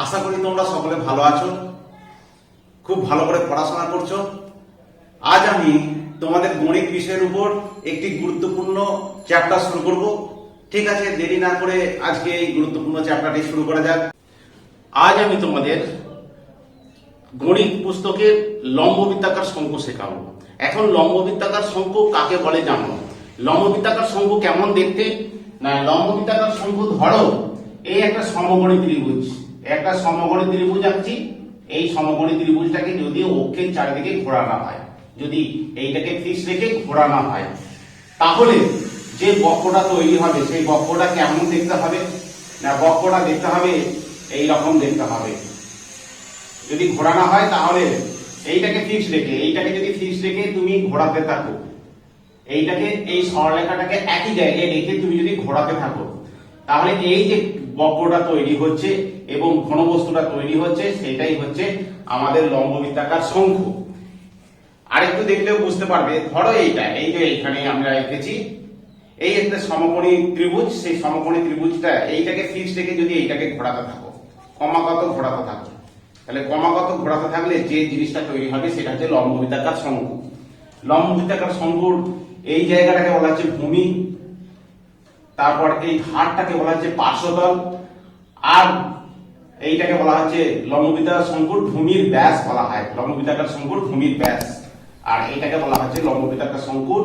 আশা করি তোমরা সকলে ভালো আছো, খুব ভালো করে পড়াশোনা করছো। আজ আমি তোমাদের গণিত বিষয়ের উপর একটি গুরুত্বপূর্ণ চ্যাপ্টার শুরু করব। ঠিক আছে, দেরি না করে আজকে এই গুরুত্বপূর্ণ চ্যাপ্টারটি শুরু করা যাক। আজ আমি তোমাদের গণিত পুস্তকের লম্ববৃত্তাকার শঙ্কু শেখাবো। এখন লম্ববৃত্তাকার শঙ্কু কাকে বলে জানো? লম্ববৃত্তাকার শঙ্কু কেমন দেখতে? না, লম্ববৃত্তাকার শঙ্কু ধরো এই একটা সমকোণী ত্রিভুজ, একটা সমকোণী ত্রিভুজ আঁকছি। এই সমকোণী ত্রিভুজটাকে যদি অক্ষের চারিদিকে ঘোরানো হয়, যদি এইটাকে ফিক্স রেখে ঘোরানো হয়, তাহলে যে বক্রটা তৈরি হবে সেই বক্রটা কেমন দেখতে হবে? না, বক্রটা দেখতে হবে এই রকম দেখতে হবে। যদি ঘোরানো হয় তাহলে এইটাকে ফিক্স রেখে, এইটাকে যদি ফিক্স রেখে তুমি ঘোরাতে থাকো, এইটাকে এই সরলরেখাটাকে একই জায়গায় রেখে তুমি যদি ঘোরাতে থাকো, তাহলে এই যে বক্রটা তৈরি হচ্ছে এবং ঘনবস্তুটা তৈরি হচ্ছে, সেটাই হচ্ছে আমাদের লম্ববৃত্তাকার শঙ্কু। আরেকটু দেখলেও বুঝতে পারবে। ধরো এইটা, এই যে এইখানে আমরা রেখেছি এই একটা সমকোণী ত্রিভুজ, সেই সমকোণী ত্রিভুজটা এইটাকে ফিক্স রেখে যদি এইটাকে ঘোরাতে থাকো, ক্রমাগত ঘোরাতে থাকো, তাহলে ক্রমাগত ঘোরাতে থাকলে যে জিনিসটা তৈরি হবে সেটা হচ্ছে লম্ববৃত্তাকার শঙ্কু। লম্ববৃত্তাকার শঙ্কুর এই জায়গাটাকে বলা হচ্ছে ভূমি, তারপর এই ঘাটটাকে বলা হচ্ছে পার্শ্বতল, আর এইটাকে বলা হচ্ছে লম্ববৃত্তাকার শঙ্কুর ভূমির ব্যাস বলা হয়, লম্ববৃত্তাকার শঙ্কুর ভূমির ব্যাস। আর এইটাকে বলা হচ্ছে লম্ববৃত্তাকার শঙ্কুর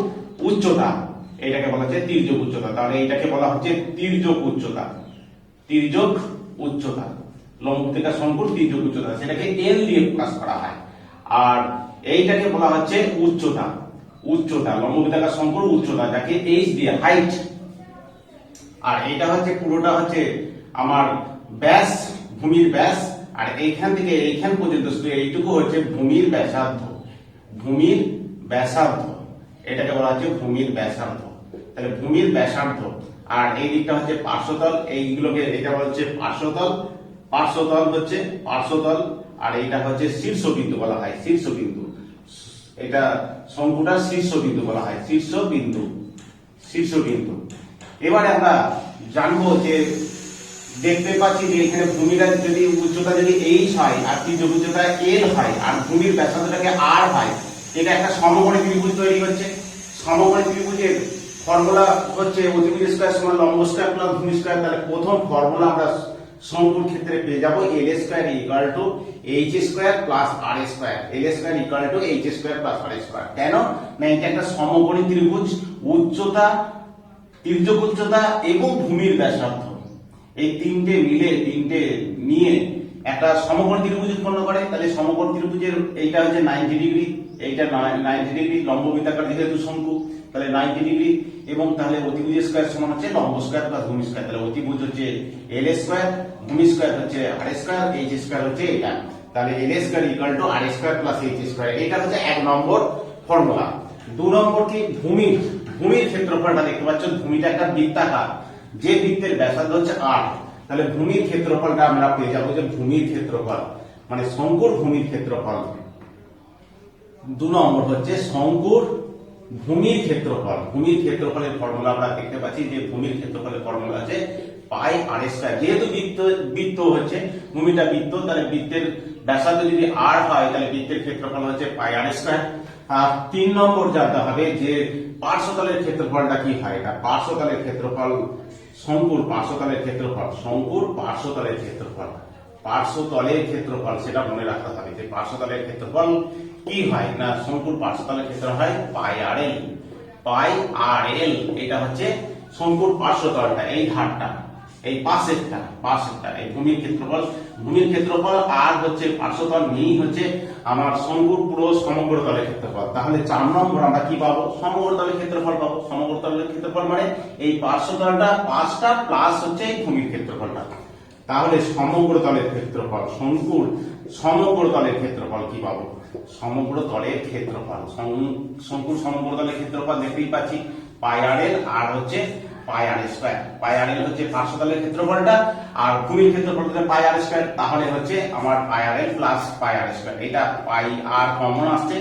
উচ্চতা, এটাকে বলা হচ্ছে তির্যক উচ্চতা। তাহলে এইটাকে বলা হচ্ছে তির্যক উচ্চতা, তির্যক উচ্চতা, লম্ববৃত্তাকার শঙ্কুর তির্যক উচ্চতা, সেটাকে এল দিয়ে প্রকাশ করা হয়। আর এইটাকে বলা হচ্ছে উচ্চতা, উচ্চতা লম্ববৃত্তাকার শঙ্কুর উচ্চতা, যাকে এইচ দিয়ে হাইট। আর এটা হচ্ছে পুরোটা হচ্ছে আমার ব্যাস, ভূমির ব্যাস। আর এইখান থেকে এইখান পর্যন্ত শুধু এইটুকু হচ্ছে ভূমির ব্যাসার্ধ, ভূমির ব্যাসার্ধ, এটাকে বলা হচ্ছে ভূমির ব্যাসার্ধ। তাহলে ভূমির ব্যাসার্ধ, আর এই দিকটা হচ্ছে পার্শ্বতল, এইগুলোকে এটা হচ্ছে পার্শ্বতল, পার্শ্বতল হচ্ছে পার্শ্বতল। আর এইটা হচ্ছে শীর্ষবিন্দু বলা হয়, শীর্ষবিন্দু, এটা শঙ্কুটার শীর্ষবিন্দু বলা হয়, শীর্ষবিন্দু, শীর্ষবিন্দু। এবারে আমরা জানবো যে দেখতে পাচ্ছি যে এখানে ভূমির যদি উচ্চতা যদি এইচ হয় আর তির্যক উচ্চতা এল হয় আর ভূমির ব্যাসার্ধটাকে আর হয়, এটা একটা সমকোণী ত্রিভুজ তৈরি হচ্ছে। সমকোণী ত্রিভুজের ফর্মুলা হচ্ছে অতিভুজ স্কয়ার সমান লম্ব স্কয়ার প্লাস ভূমি স্কয়ার। তাহলে প্রথম ফর্মুলা আমরা শঙ্কুর ক্ষেত্রে পেয়ে যাবো L square equal to H square plus R square, L square equal to H square plus R square. কেন না, এটা একটা সমকোণী ত্রিভুজ, উচ্চতা, তির্যক উচ্চতা এবং ভূমির ব্যাসার্ধ, এই তিনটে মিলে, তিনটে নিয়ে একটা সমকোণ ত্রিভুজ উৎপন্ন করে। তাহলে সমকোণ ত্রিভুজের এইটা হচ্ছে 90 ডিগ্রি, এইটা 90 ডিগ্রি, লম্ববৃত্তাকার যেহেতু শঙ্কু তাহলে 90 ডিগ্রি। এবং তাহলে অতিভুজ স্কয়ার সমান হচ্ছে লম্ব স্কয়ার প্লাস ভূমি স্কয়ার। তাহলে অতিভুজ হচ্ছে এল স্কয়ার, ভূমি স্কয়ার হচ্ছে আর স্কয়ার, এইচ স্কয়ার হচ্ছে এটা। তাহলে L square equal to R square plus H square, এটা হচ্ছে এক নম্বর ফর্মুলা। দু নম্বর কি, ভূমির, ভূমির ক্ষেত্রফলটা দেখতে পাচ্ছ, ভূমিটা একটা বৃত্তাকার, যে বৃত্তের ব্যাসার্ধ হচ্ছে আর। তাহলে ভূমির ক্ষেত্রফলটা আমরা পেয়ে যাবো যে ভূমির ক্ষেত্রফল মানে শঙ্কুর ভূমির ক্ষেত্রফল। দু নম্বর হচ্ছে শঙ্কুর ভূমির ক্ষেত্রফল। ভূমির ক্ষেত্রফলের ফর্মুলা আমরা দেখতে পাচ্ছি যে ভূমির ক্ষেত্রফলের ফর্মুলা আছে পাই আর স্কয়ার। যেহেতু বৃত্ত হচ্ছে, ভূমিটা বৃত্ত, তাহলে বৃত্তের ব্যাসার্ধ যদি আর হয় তাহলে বৃত্তের ক্ষেত্রফল হচ্ছে পাই আর স্কয়ার। আর 3 নম্বর জানতে হবে যে পার্শ্বতলের ক্ষেত্রফলটা কি হয়। এটা পার্শ্বতলের ক্ষেত্রফল, শঙ্কুর পার্শ্বতলের ক্ষেত্রফল, শঙ্কুর পার্শ্বতলের ক্ষেত্রফল, পার্শ্বতলের ক্ষেত্রফল সেটা মনে রাখতে হবে যে পার্শ্বতলের ক্ষেত্রফল কি হয়। না, শঙ্কুর পার্শ্বতলের ক্ষেত্র হয় পাই আর এল, পাই আর এল। এটা হচ্ছে শঙ্কুর পার্শ্বতলটা, এই ধারটা, এই পাশেরটা, পাশেরটা এই ভূমির ক্ষেত্রফল। ভূমির ক্ষেত্রফল আর হচ্ছে পার্শ্বতল নিয়েই হচ্ছে আমার শঙ্কুর পুরো সমগ্র তলের ক্ষেত্রফল। তাহলে 4 নম্বর আমরা কি পাবো? সমগ্র তলের ক্ষেত্রফল পাবো। সমগ্র তলের ক্ষেত্রফল মানে এই পার্শ্বতলটা 5টা প্লাস হচ্ছে এই ভূমির ক্ষেত্রফলটা। তাহলে সমগ্র তলের ক্ষেত্রফল, শঙ্কুর সমগ্র তলের ক্ষেত্রফল কি পাবো? সমগ্র তলের ক্ষেত্রফল, শঙ্কুর সমগ্র তলের ক্ষেত্রফল দেখতেই পাচ্ছি পাই আর এল, আর হচ্ছে পাই আর স্কয়ার। পাই আর এল হচ্ছে পার্শ্বতলের ক্ষেত্রফলটা, আর ভূমির ক্ষেত্রফল হচ্ছে পাই আর স্কয়ার। তাহলে হচ্ছে আমার পাই আর এল প্লাস পাই আর স্কয়ার। এটা পাই আর কমন আসছে,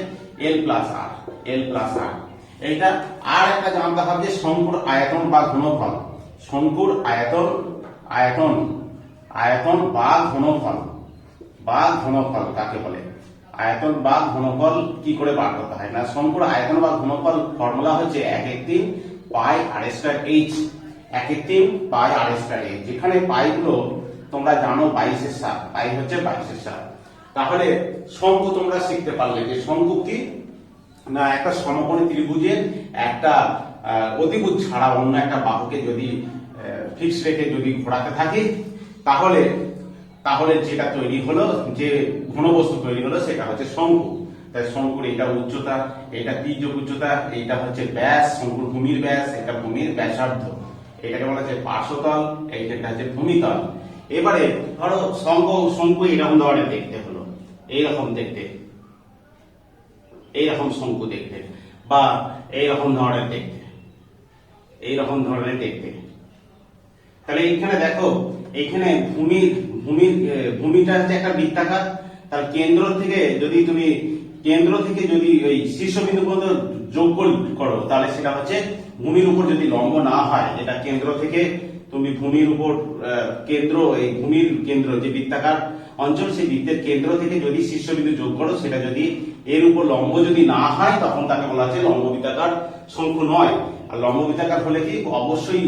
এল প্লাস আর, এল প্লাস আর। এইটা আর একটা জানতে হবে যে শঙ্কুর আয়তন বা ঘনফল, শঙ্কুর আয়তন, আয়তন, আয়তন বা ঘনফল কাকে বলে? আয়তন বা ঘনফল কি করে বার করতে হয় না, শঙ্কুর আয়তন বা ঘনফল ফর্মুলা হচ্ছে 1/3 পাই আর স্কয়ার এইচ। 1/3 পাই আর স্কয়ার এইচ, যেখানে পাই গুলো তোমরা জানো 22/7, পাই হচ্ছে 22/7। তাহলে শঙ্কু তোমরা শিখতে পারলে যে শঙ্কু কি না, একটা সমকোণী ত্রিভুজের একটা অতিভুজ ছাড়া অন্য একটা বাহুকে যদি ফিক্স রেখে যদি ঘোরাতে থাকি, তাহলে তাহলে যেটা তৈরি হলো, যে ঘনবস্তু তৈরি হলো, সেটা হচ্ছে শঙ্কু। তাই শঙ্কুর এটা উচ্চতা, এটা তির্যক উচ্চতা, এইটা হচ্ছে ব্যাস, শঙ্কুর ভূমির ব্যাস, এটা ভূমির ব্যাসার্ধ, এটাকে বলা হচ্ছে পার্শ্বতল, এইটা হচ্ছে ভূমিতল। এবারে ধরো শঙ্কু এরকম ধরনের দেখতে হলো, এইরকম দেখতে, এইরকম শঙ্কু দেখতে, বা এইরকম ধরনের দেখতে, এইরকম ধরনের দেখতে। তাহলে এইখানে দেখো, এইখানে ভূমিটা হচ্ছে একটা বৃত্তাকার। তাহলে কেন্দ্র থেকে যদি ওই শীর্ষবিন্দু পর্যন্ত যোগ করো, তাহলে সেটা হচ্ছে ভূমির উপর যদি লম্ব না হয়, এটা কেন্দ্র থেকে তুমি ভূমির উপর এই ভূমির কেন্দ্র যে বৃত্তাকার অঞ্চল, সেই বৃত্তের কেন্দ্র থেকে যদি শীর্ষবিন্দু যোগ করো, সেটা যদি এর উপর লম্ব যদি না হয়, তখন তাকে বলা হচ্ছে লম্ব বৃত্তাকার শঙ্কু নয়। আর লম্ব বৃত্তাকার হলে কি, অবশ্যই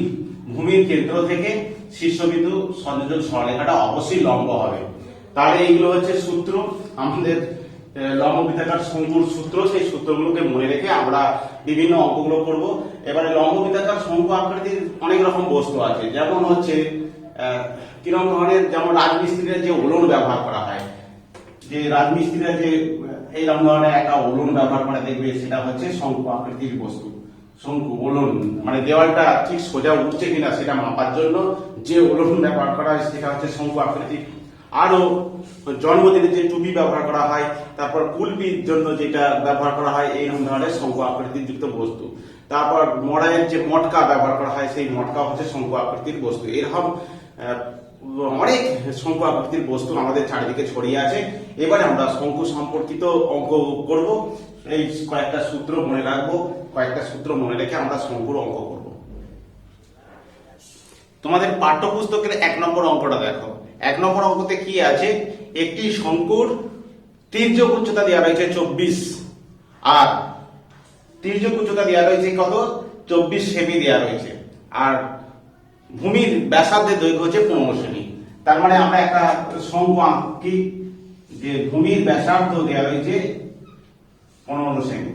ভূমির কেন্দ্র থেকে শীর্ষবিন্দু সংযোজক সরলরেখাটা অবশ্যই লম্ব হবে। তাহলে এইগুলো হচ্ছে সূত্র, আমাদের লম্ব বৃত্তাকার শঙ্কুর সূত্র। সেই সূত্রগুলোকে মনে রেখে আমরা বিভিন্ন অঙ্কগুলো করব। এবারে লম্ব বৃত্তাকার শঙ্কু আকৃতির অনেক রকম বস্তু আছে, যেমন হচ্ছে কিরকম ধরনের, যেমন রাজমিস্ত্রিরা যে ওলন ব্যবহার করা হয়, যে রাজমিস্ত্রিরা যে এইরকম ধরনের একটা ওলন ব্যবহার করে, দেখবে সেটা হচ্ছে শঙ্কু আকৃতির বস্তু। শঙ্কু ওলন মানে দেওয়ালটা ঠিক সোজা উঠছে কিনা সেটা মাপার জন্য যে ওলন ব্যবহার করা হয়, সেটা হচ্ছে শঙ্কু আকৃতি। আরো জন্মদিনে যে টুপি ব্যবহার করা হয়, তারপর কুলপির জন্য যেটা ব্যবহার করা হয়, এইরকম ধরনের শঙ্কু আকৃতির যুক্ত বস্তু। তারপর মড়াইয়ের যে মটকা ব্যবহার করা হয়, সেই মটকা হচ্ছে শঙ্কু আকৃতির বস্তু। এরকম অনেক শঙ্কু আকৃতির বস্তু আমাদের চারিদিকে ছড়িয়ে আছে। এবারে আমরা শঙ্কু সম্পর্কিত অঙ্ক করব। এই কয়েকটা সূত্র মনে রাখবো, কয়েকটা সূত্র মনে রেখে আমরা শঙ্কুর অঙ্ক করব। তোমাদের পাঠ্যপুস্তকের 1 নম্বর অঙ্কটা দেখো। 1 নম্বর অঙ্কতে কি আছে, একটি শঙ্কুর তির্যক উচ্চতা দেওয়া রয়েছে 24, আর তির্যক উচ্চতা দেওয়া রয়েছে কত, 24 সেমি দেওয়া রয়েছে, আর ভূমির ব্যাসার্ধের দৈর্ঘ্য হচ্ছে 15 সেমি। তার মানে আমরা একটা শঙ্কু আঁকি, যে ভূমির ব্যাসার্ধ দেওয়া রয়েছে 15 সেমি।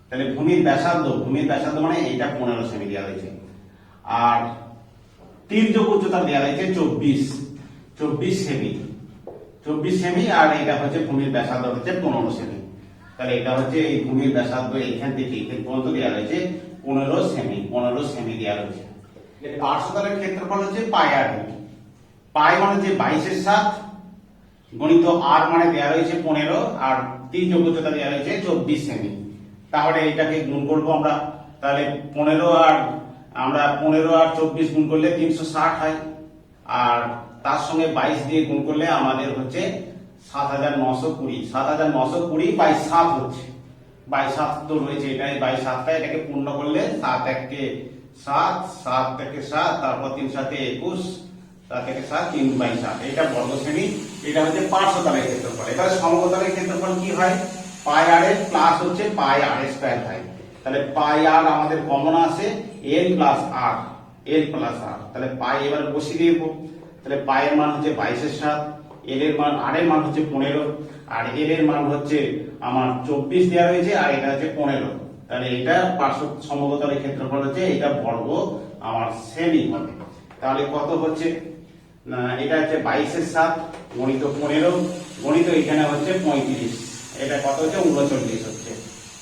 তাহলে ভূমির ব্যাসার্ধ মানে এটা 15 সেমি দেওয়া রয়েছে, আর তির্যক উচ্চতা দেওয়া রয়েছে 24 সেমি, আর এটা হচ্ছে ভূমির ব্যাসার্ধ হচ্ছে 15 সেমি। তাহলে এটা হচ্ছে এই ভূমির ব্যাসার্ধ এখান থেকে এখান পর্যন্ত দেওয়া রয়েছে 15 সেমি দেওয়া রয়েছে। পার্শ্বতলের ক্ষেত্রফল হচ্ছে পাই আর ডি। পাই মানে হচ্ছে 22/7 গণিত আর মানে দেওয়া রয়েছে 15, আর তির্যক উচ্চতা দেওয়া রয়েছে 24 সেমি। তাহলে এটাকে গুণ করবো আমরা। তাহলে 15 আর 24 গুণ করলে 360 হয়, আর তার সঙ্গে 22 দিয়ে গুণ করলে আমাদের হচ্ছে 7920। 7920 বাই 7 হচ্ছে, বাই 7 তো রয়েছে, এটাই বাই 7টা, এটাকে পূর্ণ করলে 7 1 7, 7 থেকে 7, তারপর 3 7 21, 7 থেকে 7, 3/7, এটা বর্গ সেমি। এটা হচ্ছে পার্শ্বতলের ক্ষেত্রফল। এবারে সমতলের ক্ষেত্রফল কি হয়, পাই আর এর প্লাস হচ্ছে পাই আর স্কয়ার হয়। তাহলে পাই আর আমাদের কমন আসে, এল প্লাস আর, তাহলে পাই এবার বসিয়ে দিব। তাহলে পাই এর মান হচ্ছে 22/7, এল এর মান, আর এর মান হচ্ছে 15, আর এল এর মান হচ্ছে আমার 24 দেওয়া রয়েছে, আর এটা হচ্ছে 15। তাহলে এটা পার্শ্ব সমতলের ক্ষেত্রফল হচ্ছে, এটা বর্গ আমার সেমি হবে। তাহলে কত হচ্ছে, এটা হচ্ছে 22/7 গণিত 15 গণিত এখানে হচ্ছে 35, এটা কত হচ্ছে 39 হচ্ছে,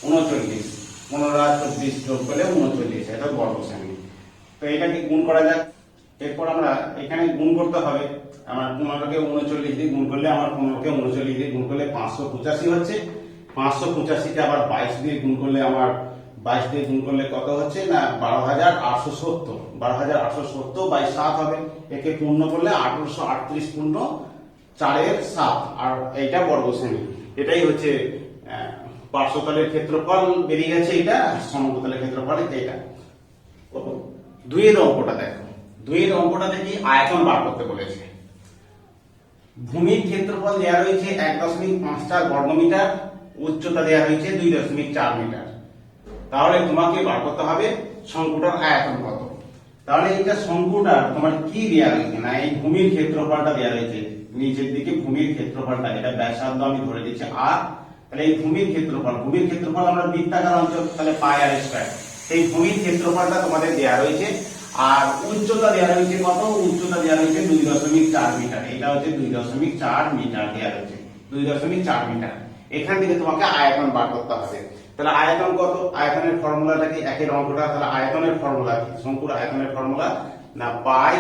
39, 15 আর 24 যোগ করলে 39, এটা বর্গ সেমি। তো এটাকে গুণ করা যাক। এরপর আমরা এখানে গুণ করতে হবে, আমার 15কে 39 দিয়ে গুণ করলে, আমার 15কে 39 দিয়ে গুণ করলে 585 হচ্ছে। 585কে আবার 22 দিয়ে গুণ করলে, আমার 22 দিয়ে গুণ করলে কত হচ্ছে না 12870, 12870 বাই 7 হবে। একে পূর্ণ করলে 1838 পূর্ণ 4/7, আর এইটা বর্গ সেমি। এটাই হচ্ছে পার্শ্বতলের ক্ষেত্রফল বেরিয়ে গেছে, এটা সমতলের ক্ষেত্রফল এটা। 2 এর অঙ্কটা দেখো। 2 এর অঙ্কটা দেখি আয়তন বার করতে বলেছে। ভূমির ক্ষেত্রফল দেওয়া রয়েছে 1.54 বর্গমিটার, উচ্চতা দেওয়া রয়েছে 2.4 মিটার। তাহলে তোমাকে বার করতে হবে শঙ্কুটার আয়তন কত। তাহলে এটা শঙ্কুটার তোমার কি দেওয়া রয়েছে না এই ভূমির ক্ষেত্রফলটা দেওয়া রয়েছে নিচের দিকে, ভূমির ক্ষেত্রফলটা, এটা ব্যাসার্ধ আমি ধরে দিচ্ছি আর, তাহলে এই ভূমির ক্ষেত্রফল আমরা বৃত্তাকার অঞ্চল তাহলে পাই আর স্কয়ার, এই ভূমির ক্ষেত্রফলটা তোমাদের দেওয়া রয়েছে। আর উচ্চতা দেওয়া রয়েছে কত, উচ্চতা দেওয়া রয়েছে 2.4 মিটার, এটা হচ্ছে 2.4 মিটার দেওয়া রয়েছে, 2.4 মিটার। এখান থেকে তোমাকে আয়তন বার করতে হবে। তাহলে আয়তন কত, আয়তনের ফর্মুলাটা কি, একের অঙ্কটা, তাহলে আয়তনের ফর্মুলা কি, শঙ্কুর আয়তনের ফর্মুলা না পাই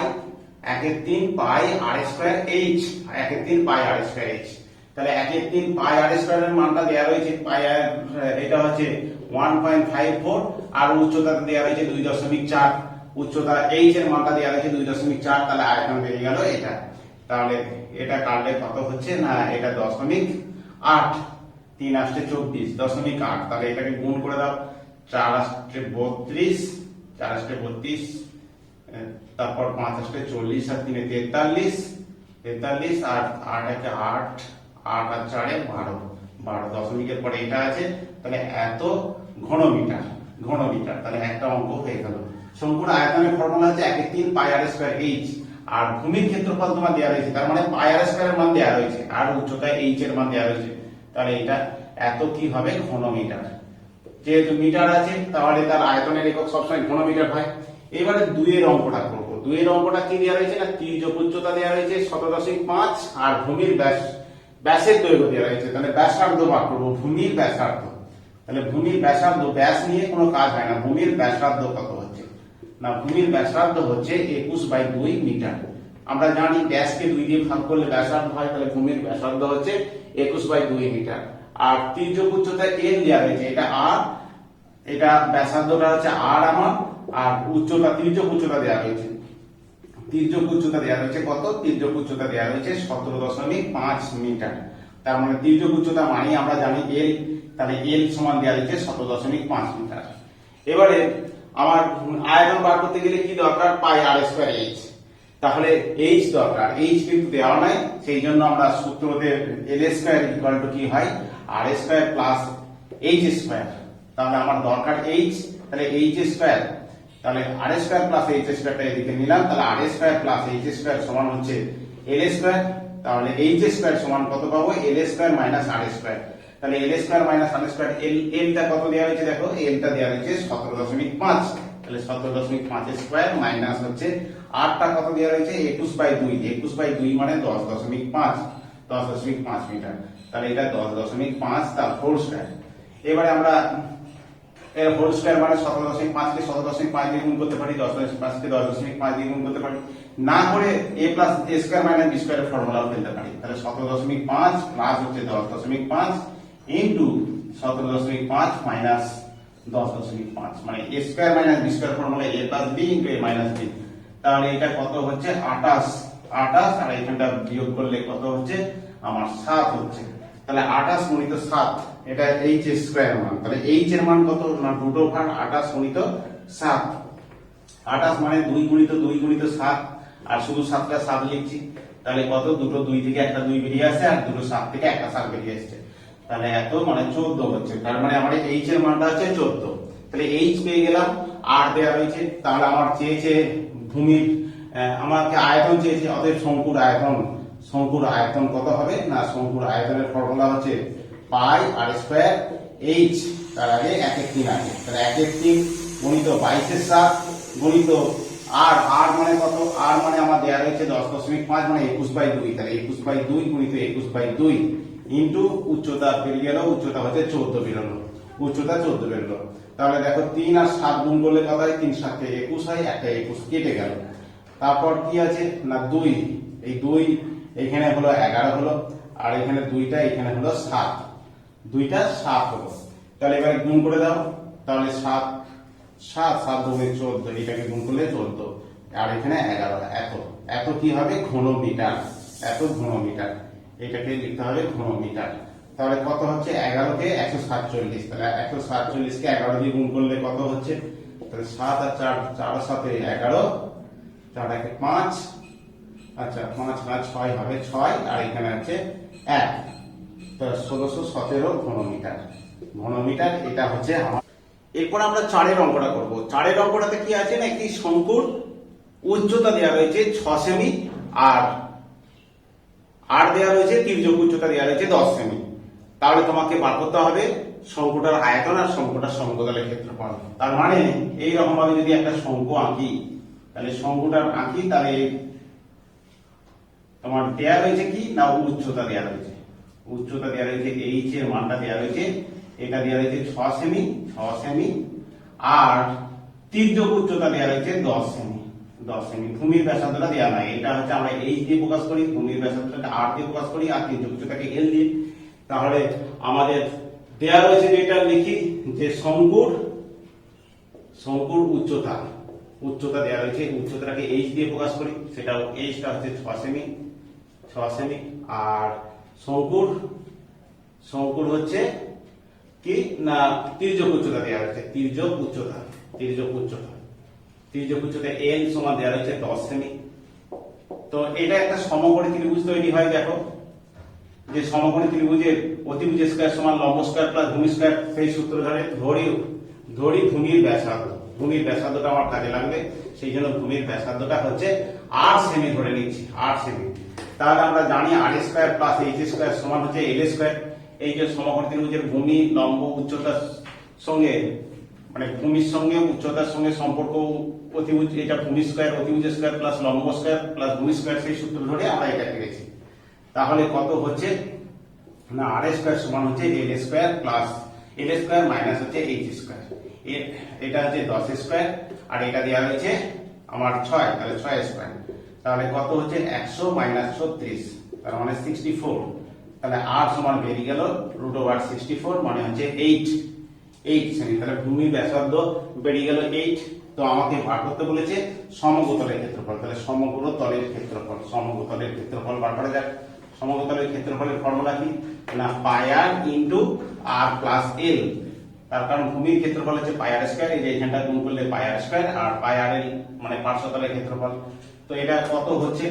1/3 পাই আর স্কয়ার এইচ, 1/3 পাই আর স্কয়ার এইচ। তাহলে 1/3 পাই আর স্কয়ারের মানটা দেওয়া রয়েছে পাই আর, এটা হচ্ছে 1.54 আর উচ্চতা দেওয়া রয়েছে 2.4, উচ্চতা এইচ এর মানটা দেওয়া রয়েছে 2.4, তাহলে আয়তন বেরিয়ে গেল এটা। তাহলে এটা কাটলে কত হচ্ছে না এটা 0.8, 3 আসতে 24, 0.8, তাহলে এটাকে গুণ করে দাও, 4 আসতে 32, 4 আসতে 32, তারপর 5 আসতে 40 আর 3 এ 43, আর 8 একে 8, 8 আর 4 এ 12, দশমিকের পরে এটা আছে, তাহলে এত ঘনমিটার, তাহলে একটা অঙ্ক হয়ে গেল। শঙ্কুর আয়তনের ফর্মুলা হচ্ছে 1/3 পাই আর স্কয়ার এইচ, আর ভূমির ক্ষেত্রফল তোমার দেওয়া রয়েছে, তার মানে পাই আর স্কয়ারের মান দেওয়া রয়েছে আর উচ্চতায় এইচ এর মান দেওয়া রয়েছে, তাহলে এটা এত কি হবে ঘনমিটার। যেহেতু মিটার আছে তাহলে তার আয়তনের একক সবসময় ঘনমিটার হয়। এবারে 2 এর অঙ্কটা করব। 2 এর অঙ্কটা কি দেওয়া রয়েছে না তির্যক উচ্চতা দেওয়া রয়েছে 17.5 আর ভূমির ব্যাসের দৈর্ঘ্য দেওয়া রয়েছে, তাহলে ব্যাসার্ধ বার করব, ভূমির ব্যাসার্ধ। তাহলে ভূমির ব্যাসার্ধ, ব্যাস নিয়ে কোনো কাজ হয় না, ভূমির ব্যাসার্ধ কত হচ্ছে না ভূমির ব্যাসার্ধ হচ্ছে 21/2 মিটার। আমরা জানি ব্যাসকে 2 দিয়ে ভাগ করলে ব্যাসার্ধ হয়, তাহলে ভূমির ব্যাসার্ধ হচ্ছে 21/2 মিটার। আর তির্যক উচ্চতা এল দেওয়া রয়েছে, এটা আর, এটা ব্যাসার্ধটা হচ্ছে আর আমার, আর উচ্চতা তির্যক উচ্চতা দেওয়া রয়েছে, কত, তির্যক উচ্চতা দেওয়া রয়েছে 17.5 মিটার। তার মানে তির্যক উচ্চতা মানে আমরা জানি এল, তাহলে এল সমান দেওয়া রয়েছে 17.5 মিটার। এবারে আমার আয়তন বার করতে গেলে কি দরকার, পাই আর স্কয়ার এইচ, তাহলে এইচ দরকার, এইচ কিন্তু দেওয়া নাই, সেই জন্য আমরা সূত্রতে এল স্কয়ার ইকুয়াল টু কি হয় আর স্কয়ার প্লাস এইচ স্কয়ার। তাহলে আমার দরকার এইচ, তাহলে এইচ স্কয়ার, তাহলে আর স্কয়ার প্লাস এইচ স্কয়ারটা এদিকে নিলাম, তাহলে আর স্কয়ার প্লাস এইচ স্কয়ার সমান হচ্ছে এল স্কয়ার। তাহলে এইচ স্কয়ার সমান কত পাবো, এল স্কয়ার মাইনাস আর স্কয়ার। তাহলে এল স্কয়ার মাইনাস আর স্কয়ার, এলটা কত দেওয়া হয়েছে দেখো, এলটা দেওয়া হয়েছে 17.5, তাহলে 17.5 স্কয়ার মাইনাস হচ্ছে আরটা কত দেওয়া রয়েছে 21/2 মানে 10.5 মিটার, তাহলে এটা 10.5 তার হোল স্কয়ার। এবারে আমরা এর হোল স্কয়ার মানে 17.5 কে 17.5 দিয়ে গুণ করতে পারি, 10.5 কে 10.5 দিয়ে গুণ করতে পারি, না করে a plus a square minus b স্কয়ারের ফর্মুলাও ফেলতে পারি। তাহলে 17.5 প্লাস হচ্ছে 10.5 ইনটু 17.5 মাইনাস 10.5 মানে a square minus b square formula a plus b into a minus b। তাহলে এটা কত হচ্ছে 28, আর এখানটা বিয়োগ করলে কত হচ্ছে আমার 7 হচ্ছে। তাহলে 28 গুণিত 7, এটা এইচ স্কয়ার মান, তাহলে এইচ এর মান কত না √28 গুণিত 7, 28 মানে 2 গুণিত 7, আর শুধু 7টা 7 লিখছি, তাহলে কত, দুটো 2 থেকে একটা 2 বেরিয়ে আসছে, আর দুটো 7 থেকে একটা 7 বেরিয়ে আসছে, তাহলে এত মানে 14 হচ্ছে। তার মানে আমার এইচ এর মানটা হচ্ছে 14। তাহলে এইচ পেয়ে গেলাম, আর দেওয়া রয়েছে, তাহলে আমার চেয়েছে ভূমির, আমাকে আয়তন চেয়েছে, অতএব শঙ্কুর আয়তন কত হবে না শঙ্কুর আয়তনের ফর্মুলা হচ্ছে পাই আর স্কয়ার এইচ, তার আগে 1/3 আছে, তাহলে 1/3 গুণিত 22/7 গুণিত আর মানে কত, আর মানে আমার দেওয়া রয়েছে 10.5 মানে 21/2, তাহলে 21/2 গুণিত 21/2 ইনটু উচ্চতা বেরিয়ে গেল, উচ্চতা হচ্ছে 14 বেরোলো, উচ্চতা 14 বেরোলো। তাহলে দেখো 3 আর 7 গুণ করলে কত হয়, 3 7 কে 21 হয়, একটা 21 কেটে গেল। তারপর কি আছে না 2, এই 2 এখানে হলো 11 হলো, আর এখানে 2টা এখানে হলো 7, 2টা 7 হলো। তাহলে এবারে গুণ করে দাও, তাহলে 7 2 14, এটাকে গুণ করলে 14, আর এখানে 11, এত কি হবে ঘনমিটার, এত ঘনমিটার, এটাকে লিখতে হবে ঘনমিটার। তাহলে কত হচ্ছে 11 কে 147, তাহলে 147 কে 11 দিয়ে গুণ করলে কত হচ্ছে, তাহলে 7 আর 4, 4 আর 7 11, 4 একে 5, আচ্ছা 5 আর 6 হবে 6, আর এখানে আছে 1, তো 1617 ঘনমিটার। ঘনমিটার এটা হচ্ছে আমার। এরপর আমরা 4 অঙ্কটা করব। 4 অঙ্কটাতে কি আছে না, একটি শঙ্কুর উচ্চতা দেওয়া রয়েছে 6 সেমি, আর দেওয়া রয়েছে তির্যক উচ্চতা দেওয়া রয়েছে 10 সেমি। তাহলে তোমাকে বার করতে হবে শঙ্কুটার আয়তন আর শঙ্কুটার সমতলের ক্ষেত্রফল। তার মানে এইরকম ভাবে যদি একটা শঙ্কু আঁকি, তাহলে শঙ্কুটার আঁকি, তাহলে তোমার দেয়া রয়েছে কি না, উচ্চতা দেয়া রয়েছে। উচ্চতা দেয়া রয়েছে এইচ এর মানটা দেয়া রয়েছে, এটা দেয়া রয়েছে 6 সেমি, 6 সেমি, আর তির্যক উচ্চতা দেয়া রয়েছে 10 সেমি, 10 সেমি। ভূমির ব্যাসার্ধটা দেয়া নাই, এটা হচ্ছে আমরা এইচ দিয়ে প্রকাশ করি, ভূমির ব্যাসার্ধটাকে আর দিয়ে প্রকাশ করি, আর তির্যক উচ্চতাকে এল দিয়ে। তাহলে আমাদের দেয়া রয়েছে যেটা লিখি যে শঙ্কুর উচ্চতা দেয়া রয়েছে, উচ্চতাটাকে এইচ দিয়ে প্রকাশ করি, সেটাও এইচটা হচ্ছে 6 সেমি, 6 সেমি। আর শঙ্কুর হচ্ছে কি না, তির্যক উচ্চতা দেওয়া হয়েছে, তির্যক উচ্চতা এল সমান দেওয়া রয়েছে 10 সেমি। তো এটা একটা সমকোণী ত্রিভুজ তৈরি হয়। দেখো যে সমকোণী ত্রিভুজের অতিভুজ স্কয়ার সমান লম্ব স্কয়ার প্লাস ভূমি স্কয়ার, সেই সূত্র ধরি ভূমির ব্যাসার্ধটা আমার কাজে লাগবে, সেই জন্য ভূমির ব্যাসার্ধটা হচ্ছে 8 সেমি ধরে নিচ্ছি, 8 সেমি। তাহলে আমরা জানি আর স্কয়ার প্লাস এইচ স্কয়ার সমান হচ্ছে এল স্কয়ার। এই যে সমকোণী ত্রিভুজের ভূমি লম্ব উচ্চতার সঙ্গে, মানে ভূমির সঙ্গে উচ্চতার সঙ্গে সম্পর্ক, অতিভুজ এটা ভূমি স্কয়ার, অতিভুজ স্কয়ার প্লাস লম্ব স্কয়ার প্লাস ভূমি স্কয়ার, সেই সূত্র ধরে আমরা এটা পেয়েছি। তাহলে কত হচ্ছে না, আর স্কয়ার সমান হচ্ছে এল square plus L square minus হচ্ছে এইচ স্কয়ার। এটা হচ্ছে 10 স্কয়ার, আর এটা দেওয়া হয়েছে আমার 6, তাহলে 6 স্কয়ার। তাহলে কত হচ্ছে 100 মাইনাস 36, তার মানে 64। তাহলে আর সমান বেরিয়ে গেল √64, মানে হচ্ছে 8 সেমি। তাহলে ভূমির ব্যাসার্ধ বেরিয়ে গেল 8। তো আমাকে বার করতে বলেছে সমগ্রতলের ক্ষেত্রফল। তাহলে সমগ্রতলের ক্ষেত্রফল বার করা যাক। সমগ্রতলের ক্ষেত্রফলের ফর্মুলা কি না, পাই আর ইনটু আর প্লাস এল। তার কারণ ভূমির ক্ষেত্রফল হচ্ছে পাই আর স্কয়ার, এই যে এখানটা গুণ করলে পাই আর স্কয়ার, আর পাই আর এল মানে পার্শ্বতলের ক্ষেত্রফল। তো এটা কত হচ্ছে,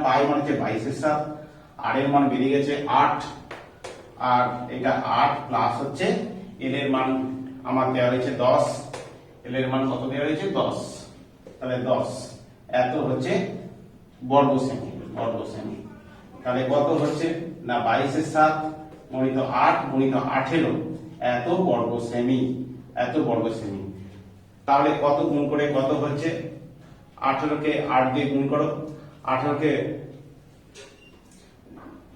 পাই মানে হচ্ছে 22/7, আর এর মান বেরিয়ে গেছে 8, আর এটা 8 প্লাস হচ্ছে এল এর মান আমার দেওয়া রয়েছে 10, এল এর মান কত দেওয়া রয়েছে 10, তাহলে 10 এত হচ্ছে বর্গ সেমি। তাহলে কত হচ্ছে না 22/7 গুণিত 8 গুণিত 18 এত বর্গ সেমি। তাহলে কত গুণ করে কত হচ্ছে, 18 কে 8 দিয়ে গুণ করো, 18 কে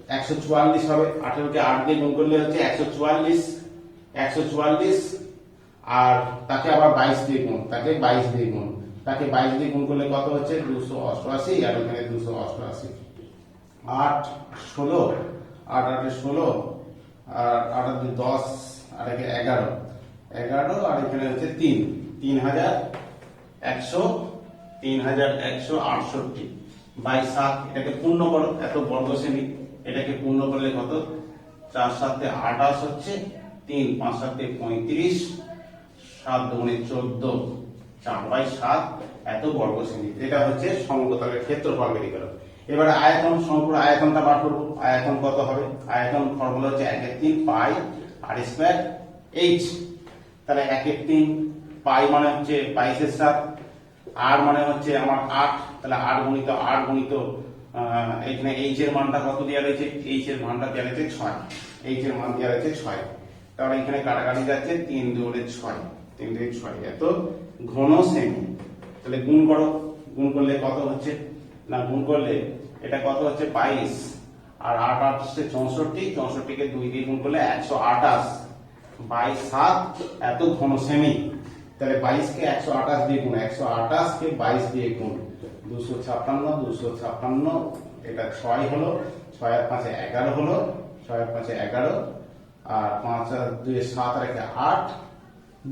144 হবে, 18 কে 8 দিয়ে গুণ করলে হচ্ছে 144, আর তাকে আবার 22 দিয়ে গুণ, তাকে 22 দিয়ে গুণ করলে কত হচ্ছে 288, আর এখানে 288, 8 16, 8 8 16, আর 8 2 10, আর এখানে 11, আর এখানে হচ্ছে 3168 বাই 7। এটাকে পূর্ণ করো, এত বর্গ সেমি, এটাকে পূর্ণ করলে কত, 4 7 28 হচ্ছে, 3 5 7 35, 7 2 14, 4/7 এত বর্গ সেমি। এটা হচ্ছে সমগ্রতলের ক্ষেত্রফল বেরিয়ে গেল। এবারে আয়তন, শঙ্কুর আয়তনটা বার করব। আয়তন কত হবে, আয়তন ফর্মুলা হচ্ছে 1/3 পাই আর স্কয়ার এইচ। তাহলে 1/3 পাই মানে হচ্ছে 22/7, আর মানে হচ্ছে আমার 8, তাহলে 8 গুণিত এখানে এইচ এর মানটা কত দেওয়া রয়েছে, এইচ এর মানটা দেওয়া রয়েছে 6, এইচ এর মান দেওয়া রয়েছে 6। তাহলে এখানে কাটাকাটি যাচ্ছে, 3 2 6, 3 2 6 এত ঘন সেমি। তাহলে গুণ করো, গুণ করলে কত হচ্ছে না, গুণ করলে এটা কত হচ্ছে 22, আর 8 8 হচ্ছে 64, 64 কে 2 দিয়ে গুণ করলে 128 বাই 7 এত ঘন সেমি। তাহলে 22 কে 128 দিয়ে গুণ, 128 কে 22 দিয়ে গুণ, 256, এটা 6 হলো, 6 আর 5 11 হলো, 6 আর 5 11, আর 5 আর 2 7, আর 8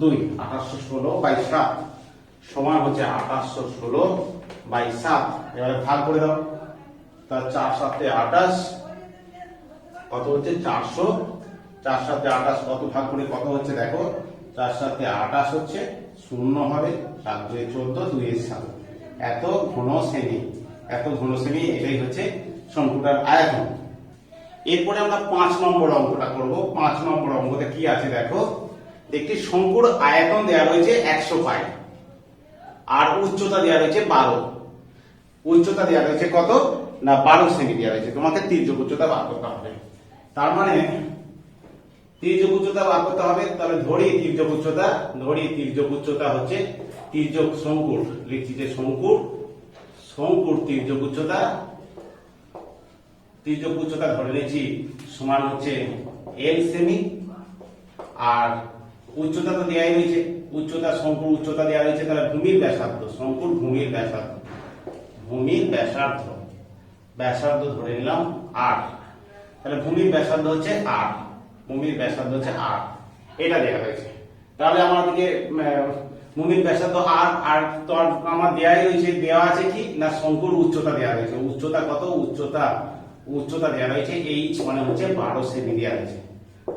2 1816 বাই 7 সমান হচ্ছে 1816 বাই 7। এবারে ভাগ করে দাও, তা 4 7 28 কত হচ্ছে 400, 4 7 28 কত ভাগ করে কত হচ্ছে দেখো, 4 7 28 হচ্ছে 0 হবে, 7 2 14, 2 7 এত ঘন সেমি। এত ঘন সেমি, এটাই হচ্ছে শঙ্কুটার আয়তন। এরপরে আমরা 5 নম্বর অঙ্কটা করব। 5 নম্বর অঙ্কতে কি আছে দেখো, একটি শঙ্কুর আয়তন দেওয়া রয়েছে 100 পাই আর উচ্চতা দেওয়া রয়েছে 12। উচ্চতা দেওয়া রয়েছে কত না 12 সেমি দেওয়া রয়েছে। তোমাকে তির্যক উচ্চতা বার করতে হবে। তার মানে তির্যক উচ্চতা বার করতে হবে। তাহলে ধরি তির্যক উচ্চতা হচ্ছে তির্যক শঙ্কুর, লিখছি যে শঙ্কুর তির্যক উচ্চতা ধরে নিয়েছি সমান হচ্ছে l সেমি। আর উচ্চতা তো দেওয়াই রয়েছে, শঙ্কুর উচ্চতা দেওয়া রয়েছে। তাহলে ভূমির ব্যাসার্ধ, শঙ্কুর ভূমির ব্যাসার্ধ ধরে নিলাম 8। তাহলে ভূমির ব্যাসার্ধ হচ্ছে 8, এটা দেওয়া হয়েছে। তাহলে আমাদেরকে ভূমির ব্যাসার্ধ 8 আর তো আমার দেওয়া আছে কি না শঙ্কুর উচ্চতা দেওয়া রয়েছে। উচ্চতা কত, উচ্চতা দেওয়া রয়েছে h মানে হচ্ছে 12 সেমি দেওয়া রয়েছে।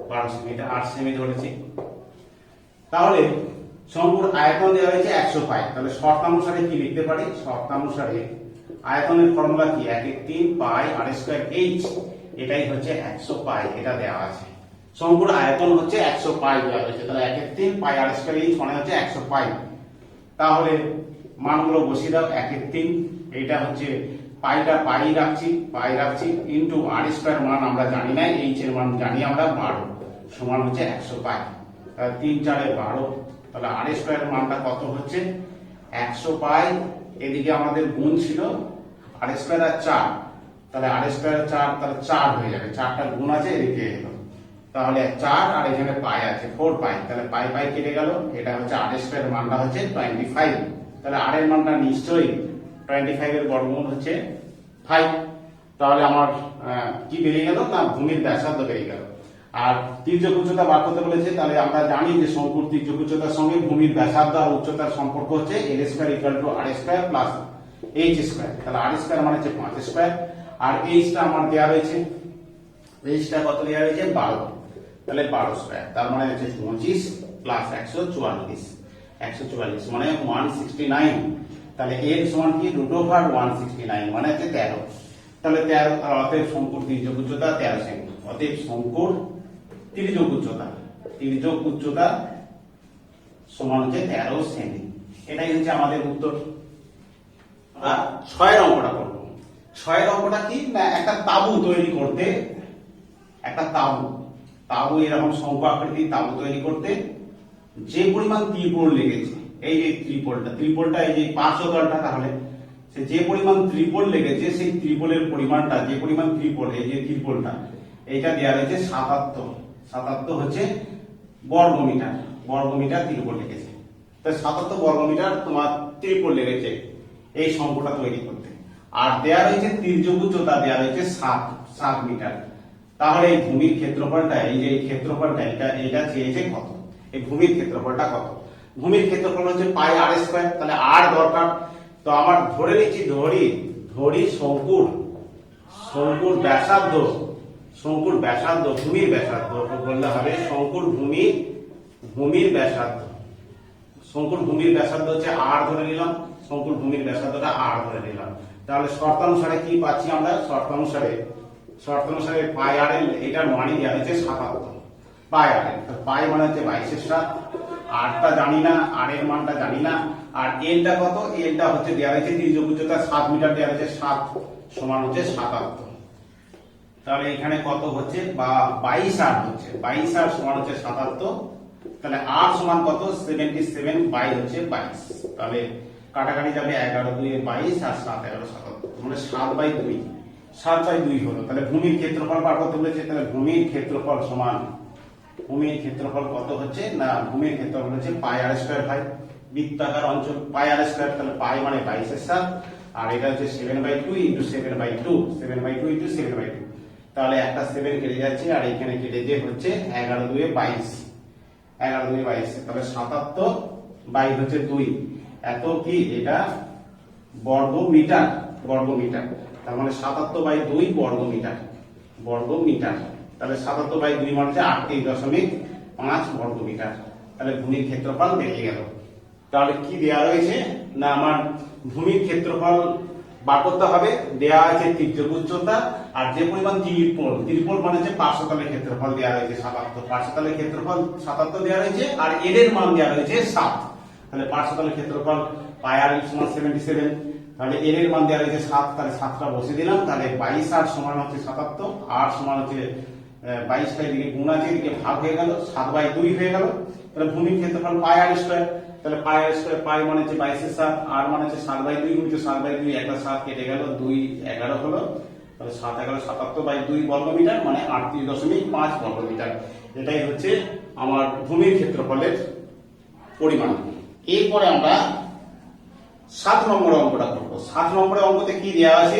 12 সেমি, এটা 8 সেমি ধরেছি। তাহলে শঙ্কুর আয়তন দেওয়া হয়েছে 100 পাই। তাহলে শর্তানুসারে কি লিখতে পারি, শর্তানুসারে আয়তনের ফর্মুলা কি, 1/3 পাই r স্কয়ার h, এটাই হচ্ছে 100 পাই, এটা দেওয়া আছে। শঙ্কুর আয়তন হচ্ছে 100 পাই দেওয়া হয়েছে। তাহলে 1/3 পাই r স্কয়ার h মানে হচ্ছে 100 পাই। তাহলে মানগুলো বসিয়ে দাও। 1/3, এটা হচ্ছে পাইটা পাই রাখছি ইনটু r স্কয়ার মান আমরা জানি না, h এর মান জানি আমরা 12, সমান হচ্ছে 100 পাই। তাহলে 3 4 12, তাহলে r স্কয়ার মানটা কত হচ্ছে 100 পাই। এদিকে আমাদের গুণ ছিল r স্কয়ার আর 4, তাহলে r স্কয়ার 4, তাহলে 4 হয়ে যাবে, 4টা গুণ আছে এদিকে এলো। তাহলে 4 আর এখানে পাই আছে 4 পাই, তাহলে পাই কেটে গেল। এটা হচ্ছে r স্কয়ার মানটা হচ্ছে 25। তাহলে r এর মানটা নিশ্চয়ই 25 এর বর্গমূল হচ্ছে 5। তাহলে আমার কি বেরিয়ে গেল না ভূমির ব্যাসার্ধ বেরিয়ে গেল। আর তির্যক উচ্চতা বার করতে বলেছে, তাহলে আমরা জানি যে শঙ্কুর তির্যক উচ্চতার সঙ্গে ভূমির ব্যাসার্ধ আর উচ্চতার সম্পর্ক হচ্ছে l square equal two r square plus h square. তাহলে r স্কয়ার মানে হচ্ছে 5 স্কয়ার, আর h টা আমার দেওয়া রয়েছে, h টা কত দেওয়া রয়েছে 12, তাহলে 12 স্কয়ার, তার মানে হচ্ছে 25 প্লাস 144 মানে 169। তাহলে এর সমান কি √169 মানে হচ্ছে 13। তাহলে 13, অতএব শঙ্কুর তির্যক উচ্চতা 13 সেমি। অতএব শঙ্কুর তির্যক উচ্চতা সমান হচ্ছে 13 সেমি। এটাই হচ্ছে আমাদের উত্তর। আর 6 অঙ্কটা করব। 6 অঙ্কটা কি না একটা তাবু তৈরি করতে, একটা তাবু এরকম শঙ্কু আকৃতির তাবু তৈরি করতে যে পরিমাণ ত্রিপল লেগেছে, এই যে ত্রিপলটা এই যে পার্শ্বতলটা, তাহলে সে যে পরিমাণ ত্রিপল লেগেছে সেই ত্রিপলের পরিমাণটা, যে পরিমাণ ত্রিপল, এই যে ত্রিপলটা এইটা দেওয়া রয়েছে 77 হচ্ছে বর্গমিটার ত্রিপল লেগেছে। তো 77 বর্গমিটার তোমার ত্রিপল লেগেছে এই শঙ্কুটা তৈরি করতে। আর দেওয়া রয়েছে তির্যক উচ্চতা দেওয়া রয়েছে 7 মিটার। তাহলে এই ভূমির ক্ষেত্রফলটা, এই যে ক্ষেত্রফলটা এটা চেয়েছে কত, এই ভূমির ক্ষেত্রফলটা কত। ভূমির ক্ষেত্রফল হচ্ছে পাই r স্কয়ার, তাহলে r দরকার। তো আমার ধরে নিচ্ছি ধরি শঙ্কুর ব্যাসার্ধ, ভূমির ব্যাসার্ধ বললে হবে শঙ্কুর ভূমির ব্যাসার্ধ হচ্ছে r ধরে নিলাম, শঙ্কুর ভূমির ব্যাসার্ধটা r ধরে নিলাম। তাহলে শর্তানুসারে কি পাচ্ছি আমরা, শর্তানুসারে পাই r এর এটার মানই দেওয়া হয়েছে 77 পাই r এর। পাই মানে হচ্ছে 22/7, আরটা জানি না, আর এর মানটা জানি না। আর এলটা কত, এলটা হচ্ছে দেওয়া হয়েছে তির্যক উচ্চতা 7 মিটার দেওয়া হয়েছে, 7 সমান হচ্ছে 77। তাহলে এখানে কত হচ্ছে বা 22r হচ্ছে, 22r সমান হচ্ছে 77। তাহলে r সমান কত 77 বাই হচ্ছে 22। তাহলে কাটাকাটি যাবে 11 2 22 আর 7 11 77, মানে 7/2 হলো। তাহলে ভূমির ক্ষেত্রফল বার করতে বলেছে। তাহলে ভূমির ক্ষেত্রফল কত হচ্ছে না ভূমির ক্ষেত্রফল হচ্ছে পাই r স্কয়ার ভাই বৃত্তাকার অঞ্চল পাই r স্কয়ার। তাহলে পাই মানে 22/7 আর এটা হচ্ছে 7/2 ইনটু 7/2 ইনটু 7/2। তাহলে একটা 7 কেটে যাচ্ছে আর এখানে কেটে যে হচ্ছে 11 2 22, তাহলে 77 বাই হচ্ছে 2, এত কি এটা বর্গমিটার। তার মানে 77/2 বর্গমিটার। তাহলে 77/2 মানে হচ্ছে 38.5 বর্গমিটার। তাহলে ভূমির ক্ষেত্রফল বেরিয়ে গেল। তাহলে কি দেওয়া রয়েছে না আমার ভূমির ক্ষেত্রফল বার করতে হবে। দেয়া আছে তির্যক উচ্চতা আর যে পরিমাণ ত্রিপল মানে হচ্ছে পার্শ্বতলের ক্ষেত্রফল দেওয়া রয়েছে 77, পার্শ্বতলের ক্ষেত্রফল 77 দেওয়া রয়েছে আর এর এর মান দেওয়া রয়েছে 7। তাহলে পার্শ্বতলের ক্ষেত্রফল পাই আর সমান 77, তাহলে এর এর মান দেওয়া রয়েছে 7, তাহলে 7টা বসিয়ে দিলাম। তাহলে 22 আর সমান হচ্ছে 77, আর সমান হচ্ছে 22টা এদিকে গুণ আছে, এদিকে ভাগ হয়ে গেল, 7/2 হয়ে গেল। তাহলে ভূমির ক্ষেত্রফল পাই আর স্কয়ার, তাহলে পাই আর স্কয়ার, পাই মানে হচ্ছে 22 এর 7, আর মানে হচ্ছে 7/2 গুণিত 7/2, একটা 7 কেটে গেল, 2 11 হলো। তাহলে 7 11 77/2 বর্গমিটার মানে 38.5 বর্গমিটার। এটাই হচ্ছে আমার ভূমির ক্ষেত্রফলের পরিমাণ। এরপরে আমরা 7 নম্বর অঙ্কটা করব। 7 নম্বরের অঙ্কতে কি দেওয়া আছে,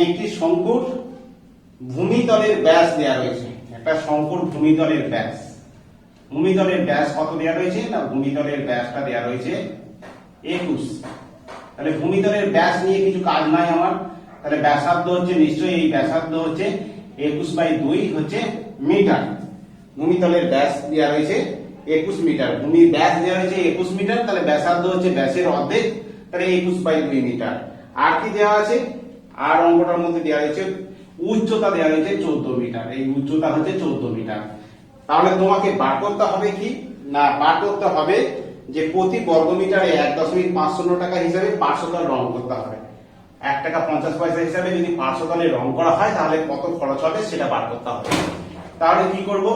একটি শঙ্কুর ভূমিতলের ব্যাস দেওয়া রয়েছে। একটা শঙ্কুর ভূমিতলের ব্যাস, ভূমিতলের ব্যাস কত দেওয়া রয়েছে না, ভূমিতলের ব্যাসটা দেওয়া রয়েছে 21। তাহলে ভূমিতলের ব্যাস নিয়ে কিছু কাজ নাই আমার। তাহলে ব্যাসার্ধ হচ্ছে নিশ্চয়ই, এই ব্যাসার্ধ হচ্ছে 21/2 হচ্ছে মিটার। ভূমিতলের ব্যাস দেওয়া রয়েছে 21 মিটার, ভূমির ব্যাস দেওয়া রয়েছে 21 মিটার, তাহলে ব্যাসার্ধ হচ্ছে ব্যাসের অর্ধেক, তাহলে 21/2 মিটার। আর কি দেওয়া আছে, আর অঙ্কটার মধ্যে দেওয়া রয়েছে উচ্চতা দেওয়া রয়েছে 14 মিটার, এই উচ্চতা হচ্ছে 14 মিটার। তাহলে তোমাকে বার করতে হবে কি না, বার করতে হবে যে প্রতি বর্গমিটারে 1.50 টাকা হিসাবে পার্শ্বতল রং করতে হবে। 1 টাকা 50 পয়সা হিসাবে যদি পার্শ্বতলে রং করা হয় তাহলে কত খরচ হবে সেটা বার করতে হবে। তাহলে কি করব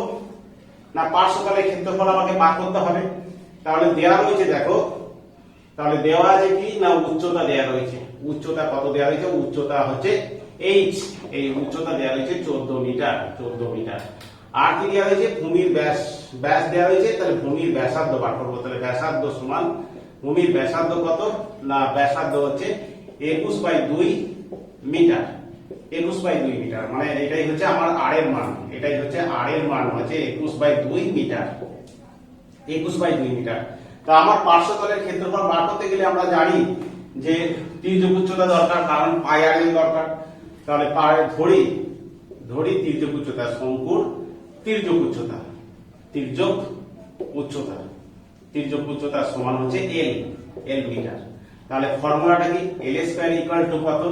না, পার্শ্বতলের ক্ষেত্রফল আমাকে বার করতে হবে। তাহলে দেওয়া রয়েছে দেখো, তাহলে দেওয়া আছে কি না, উচ্চতা দেওয়া রয়েছে। উচ্চতা কত দেওয়া রয়েছে, উচ্চতা হচ্ছে h, এই উচ্চতা দেওয়া রয়েছে 14 মিটার, 14 মিটার। আর কি দেওয়া রয়েছে, ভূমির ব্যাস, ব্যাস দেওয়া রয়েছে, তাহলে ভূমির ব্যাসার্ধ বার করবো। তাহলে ব্যাসার্ধ সমান, ভূমির ব্যাসার্ধ কত না, ব্যাসার্ধ হচ্ছে 21/2 মিটার, 21/2 মিটার, মানে এটাই হচ্ছে আমার আর এর মান, এটাই হচ্ছে আর এর মান হচ্ছে 21/2 মিটার, 21/2 মিটার। তো আমার পার্শ্বতলের ক্ষেত্রফল বার করতে গেলে আমরা জানি যে তির্যক উচ্চতা দরকার, কারণ পাই আর এর দরকার। তাহলে ধরি তির্যক উচ্চতা, শঙ্কুর তির্যক উচ্চতা, তির্যক উচ্চতা, তির্যক উচ্চতা সমান হচ্ছে এল মিটার। তাহলে ফর্মুলাটা কি, এল স্কয়ার ইকুয়াল টু কত,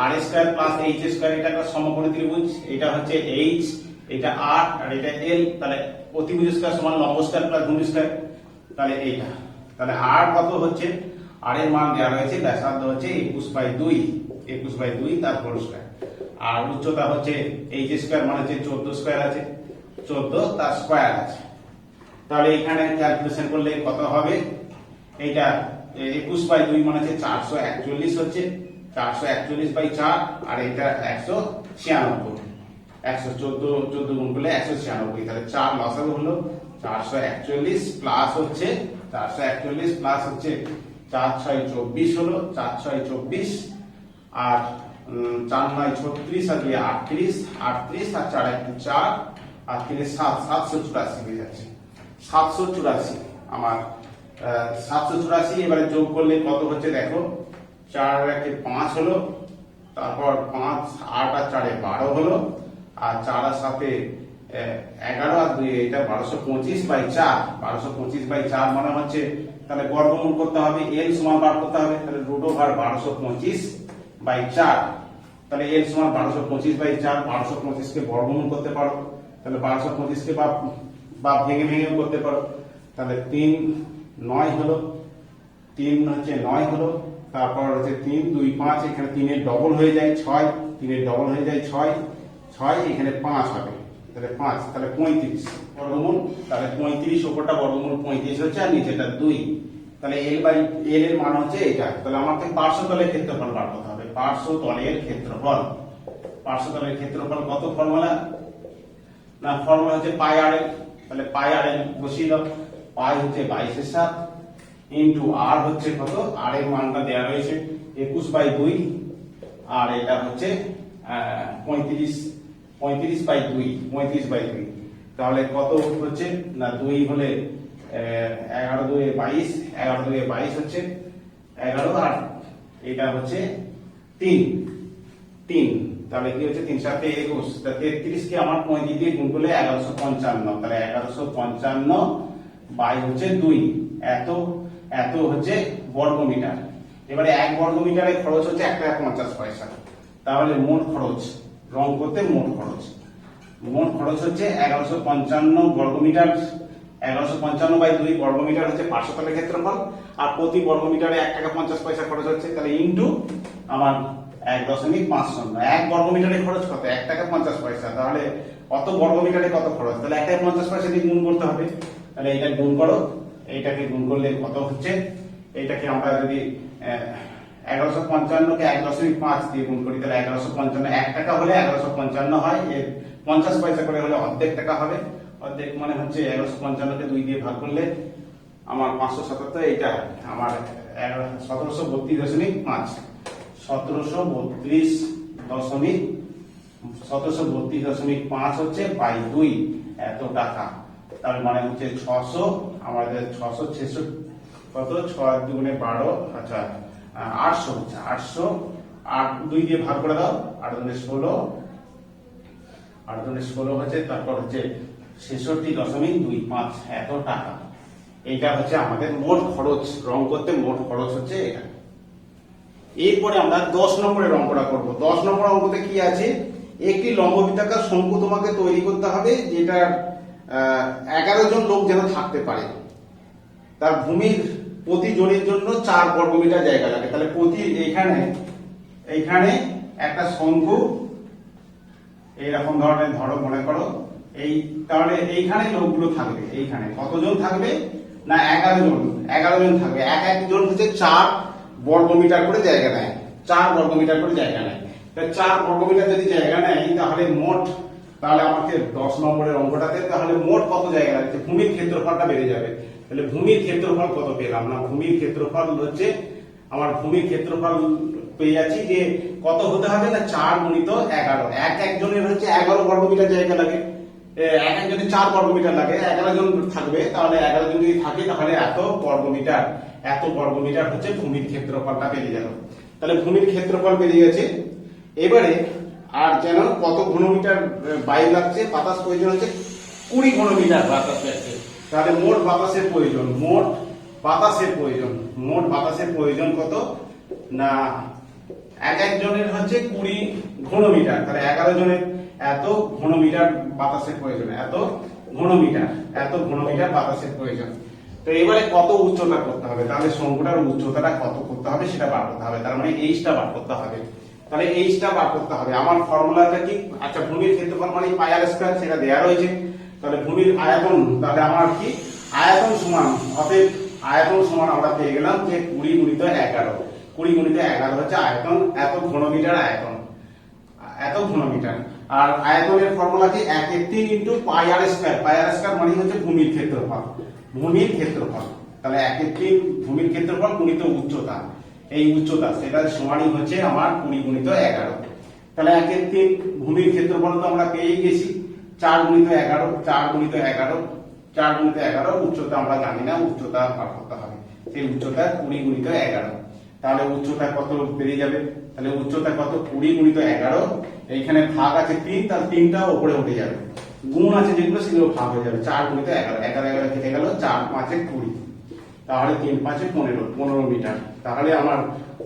আর স্কয়ার প্লাস এইচ স্কয়ার, এটা একটা সমকোণী ত্রিভুজ, এটা হচ্ছে এইচ, এটা আর, আর এটা এল। তাহলে অতিভুজ স্কয়ার সমান লম্ব স্কয়ার প্লাস ভূমি স্কয়ার, তাহলে এইটা। তাহলে আর কত হচ্ছে, আর এর মান দেওয়া রয়েছে, ব্যাসার্ধ হচ্ছে 21/2 তার হোল স্কয়ার, আর উচ্চতা হচ্ছে এইচ স্কয়ার মানে হচ্ছে 14 স্কয়ার আছে, 14 তার স্কয়ার আছে। তাহলে এখানে ক্যালকুলেশন করলে কত হবে, এইটা 21/2 মানে হচ্ছে 441 হচ্ছে, 441/4, আর এটা 196, 114 গুণ করলে 196, তাহলে 4 লসাগু হলো 441 প্লাস হচ্ছে 441 প্লাস হচ্ছে 4 6 24 হলো, 4 6 24, আর 4 9 36, আর 38, আর 4 1 4, আর 3 7, 784 হয়ে যাচ্ছে, 784 আমার 784। এবারে যোগ করলে কত হচ্ছে দেখো, 4 1 5 হলো, তারপর 5 8 আর 4 12 হলো, আর 4 আর 7 11, আর 2 এটা 1225/4, 1225/4 মানে হচ্ছে, তাহলে বর্গমূল করতে হবে, এল সমান বার করতে হবে, তাহলে √1225/4, তাহলে এল সমান 1225/4, 1225 কে বর্গমূল করতে পারো, তাহলে 1225 কে বা ভেঙে করতে পারো। তাহলে 3 9 হলো, 3 হচ্ছে 9 হলো, তারপর হচ্ছে 3 2 5, এখানে 3 এর ডবল হয়ে যায় 6, 3 এর ডবল হয়ে যায় 6, 6 এখানে 5 হবে, তাহলে 5, তাহলে 35 বর্গমূল, তাহলে 35 উপরটা বর্গমূল 35 হচ্ছে, আর নিচেটা 2, তাহলে এল এর মান হচ্ছে এটা। তাহলে আমাকে পার্শ্বতলের ক্ষেত্রফল বার করতে হবে, পার্শ্বতলের ক্ষেত্রফল, পার্শ্বতলের ক্ষেত্রফল কত, ফর্মুলা না, ফর্মুলা হচ্ছে পাই আর এল। তাহলে পাই আর এল বসিয়ে দাও, পাই হচ্ছে 22 এর 7 ইনটু আর হচ্ছে কত, আর এর মানটা দেওয়া রয়েছে 21/2, আর এটা হচ্ছে 35/2, তাহলে কত হচ্ছে না, 2 হলে 11 2 22, 11 2 22 হচ্ছে 11, আর এটা হচ্ছে 3, তাহলে কি হচ্ছে 3 7 21, তা 33 কে আমার 35 দিয়ে গুণ করলে 1155, তাহলে 1155 বাই হচ্ছে 2, এত হচ্ছে বর্গমিটার, এবারে 1 বর্গ মিটারে খরচ হচ্ছে 1 টাকা 50 পয়সা। তাহলে মোট খরচ রং করতে মোট খরচ হচ্ছে 1155 বর্গ মিটার। 1155 বাই 2 বর্গ মিটার হচ্ছে 500 তলের ক্ষেত্রফল, আর প্রতি বর্গ মিটারে 1 টাকা 50 পয়সা খরচ হচ্ছে। তাহলে ইনটু আমার 1.50, 1 বর্গ মিটারে খরচ কত? 1 টাকা 50 পয়সা। তাহলে কত বর্গ মিটারে কত খরচ? তাহলে 1 টাকা 50 পয়সা দিয়ে গুণ করতে হবে। তাহলে এটা গুণ করো, এইটাকে গুণ করলে কত হচ্ছে? এইটাকে আমরা যদি 1155 কে 1.5 দিয়ে গুণ করি, তাহলে 1155 1 টাকা হলে 1155 হয়, এর 50 পয়সা করে হলে অর্ধেক টাকা হবে। অর্ধেক মানে হচ্ছে 1155 কে 2 দিয়ে ভাগ করলে আমার 577, এইটা আমার 1732.5 1732.5 হচ্ছে বাই 2 এত টাকা। তার মানে হচ্ছে 600, আমাদের 666 কত? 6 দুগুণে 12, আচ্ছা 800 হচ্ছে। 800 8 2 দিয়ে ভাগ করে দাও, 8 দুগুণে 16, 8 দুগুণে 16 হচ্ছে, তারপর হচ্ছে 66.25 এত টাকা। এইটা হচ্ছে আমাদের মোট খরচ, রং করতে মোট খরচ হচ্ছে এটা। এরপরে আমরা 10 নম্বরের অঙ্কটা করব। 10 নম্বর অঙ্কতে কি আছে? একটি লম্ববৃত্তাকার শঙ্কু তোমাকে তৈরি করতে হবে, যেটা 11 জন লোক যেন থাকতে পারে। তার ভূমির প্রতি জনের জন্য 4 বর্গ মিটার জায়গা লাগে। তাহলে প্রতি এইখানে একটা শঙ্কু এইরকম ধরনের ধরো, মনে করো এই, তাহলে এইখানে লোকগুলো থাকবে। এইখানে কতজন থাকবে? না 11 জন। 11 জন থাকবে। এক একজন হচ্ছে 4 বর্গ মিটার করে জায়গা নেয়। 4 বর্গ মিটার করে জায়গা নেয়। তাহলে 4 বর্গ মিটার যদি জায়গা নেয়, তাহলে মোট, তাহলে আমাকে 10 নম্বরের অঙ্কটাতে তাহলে মোট কত জায়গা লাগছে? ভূমির ক্ষেত্রফলটা বেড়ে যাবে। তাহলে ভূমির ক্ষেত্রফল কত পেলাম? না ভূমির ক্ষেত্রফল হচ্ছে আমার ভূমির ক্ষেত্রফল পেয়ে যাচ্ছি যে কত হতে হবে? না 4 গুণিত 11। এক একজনের হচ্ছে 11 বর্গ মিটার জায়গা লাগে। এক একজনের 4 বর্গ মিটার লাগে। 11 জন থাকবে, তাহলে 11 জন যদি থাকে তাহলে এত বর্গ মিটার হচ্ছে ভূমির ক্ষেত্রফলটা বেরিয়ে গেল। তাহলে ভূমির ক্ষেত্রফল বেরিয়ে গেছে। এবারে আর যেন কত ঘনমিটার বায়ু লাগছে, বাতাস প্রয়োজন হচ্ছে 20 ঘনমিটার বাতাস লাগছে। তাহলে মোট বাতাসের প্রয়োজন কত? না এক একজনের হচ্ছে 20 ঘনমিটার। তাহলে 11 জনের এত ঘনমিটার বাতাসের প্রয়োজন, এত ঘনমিটার বাতাসের প্রয়োজন। তো এবারে কত উচ্চতা করতে হবে? তাহলে শঙ্কুটার উচ্চতাটা কত করতে হবে সেটা বার করতে হবে। তার মানে এইচটা বার করতে হবে। তাহলে এইচটা বার করতে হবে। আমার ফর্মুলাটা কি? আচ্ছা, ভূমির ক্ষেত্রফল মানে পাই আর স্কয়ার, সেটা দেয়া রয়েছে। তাহলে ভূমির আয়তন, তাহলে আমার কি আয়তন সমান, অতএব আয়তন সমান আমরা পেয়ে গেলাম যে 20 গুণিত 11। 20 গুণিত 11 হচ্ছে আয়তন, এত ঘনমিটার আয়তন, এত ঘনমিটার। আর আয়তনের ফর্মুলা কি? 1/3 ইন্টু পাই আর স্কয়ার। পাই আর স্কয়ার মানে হচ্ছে ভূমির ক্ষেত্রফল। তাহলে 1/3 ভূমির ক্ষেত্রফল গুণিত উচ্চতা, এই উচ্চতা সেটা সমানই হচ্ছে আমার 20 গুণিত 11। তাহলে 1/3 ভূমির ক্ষেত্রফল তো আমরা পেয়ে গেছি। 4 গুণিত 11, 4 গুণিত 11, উচ্চতা আমরা জানি না, উচ্চতা বার করতে হবে। সেই উচ্চতা 20 গুণিত 11। তাহলে উচ্চতা কত বেরিয়ে যাবে? তাহলে উচ্চতা কত? 20 গুণিত 11। এইখানে ভাগ আছে 3, তার 3টা উপরে উঠে যাবে। গুণ আছে যেগুলো সেগুলো ভাগ হয়ে যাবে। 4 গুণিত 11, 11 কেটে গেল, 4 5 20, তাহলে 3 5 15 মিটার। তাহলে আমার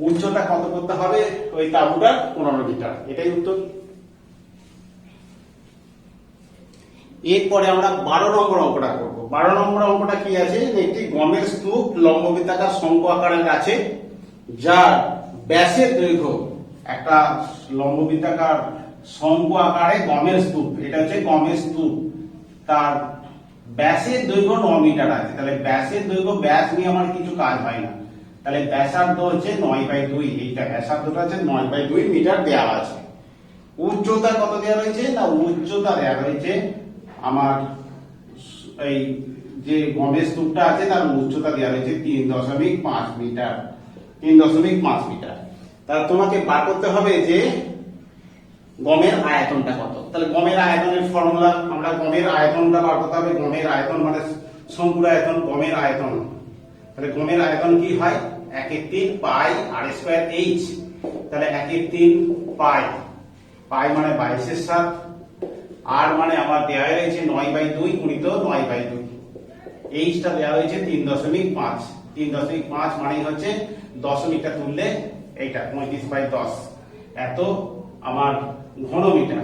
উচ্চতা কত করতে হবে? ওই তাঁবুটার 15 মিটার। এটাই উত্তর। এরপরে আমরা 12 নম্বর অঙ্কটা করব। 12 নম্বর অঙ্কটা কি আছে? একটি গমের স্তূপ লম্ববৃত্তাকার শঙ্কু আকারের আছে, যার ব্যাসের দৈর্ঘ্য, একটা লম্ববৃত্তাকার শঙ্কু আকারে গমের স্তূপ, এটা হচ্ছে গমের স্তূপ, তার ব্যাসের দৈর্ঘ্য 9 মিটার আছে। তাহলে ব্যাসের দৈর্ঘ্য, ব্যাস নিয়ে আমার কিছু কাজ হয় না। তাহলে ব্যাসার্ধ হচ্ছে 9/2, এইটা ব্যাসার্ধটা হচ্ছে 9/2 মিটার দেওয়া আছে। উচ্চতা কত দেওয়া রয়েছে? না উচ্চতা দেওয়া রয়েছে আমার, এই যে গমের স্তূপটা আছে তার উচ্চতা দেওয়া রয়েছে 3.5 মিটার। 3.5 মিটার। তাহলে তোমাকে বার করতে হবে যে গমের আয়তনটা কত। তাহলে গমের আয়তনের ফর্মুলা, আমরা গমের আয়তনটা বার করতে হবে। গমের আয়তন মানে শঙ্কুর আয়তন, গমের আয়তন। তাহলে গমের আয়তন কি হয়? 1/3 পাই আর স্কয়ার এইচ। তাহলে 1/3 পাই, পাই মানে 22/7, আর মানে আমার দেওয়া রয়েছে 9/2 গুণিত 9/2। এইচটা দেওয়া হয়েছে 3.5। 3.5 মানে হচ্ছে দশমিকটা তুললে এইটা 35/10 এত আমার ঘনমিটার,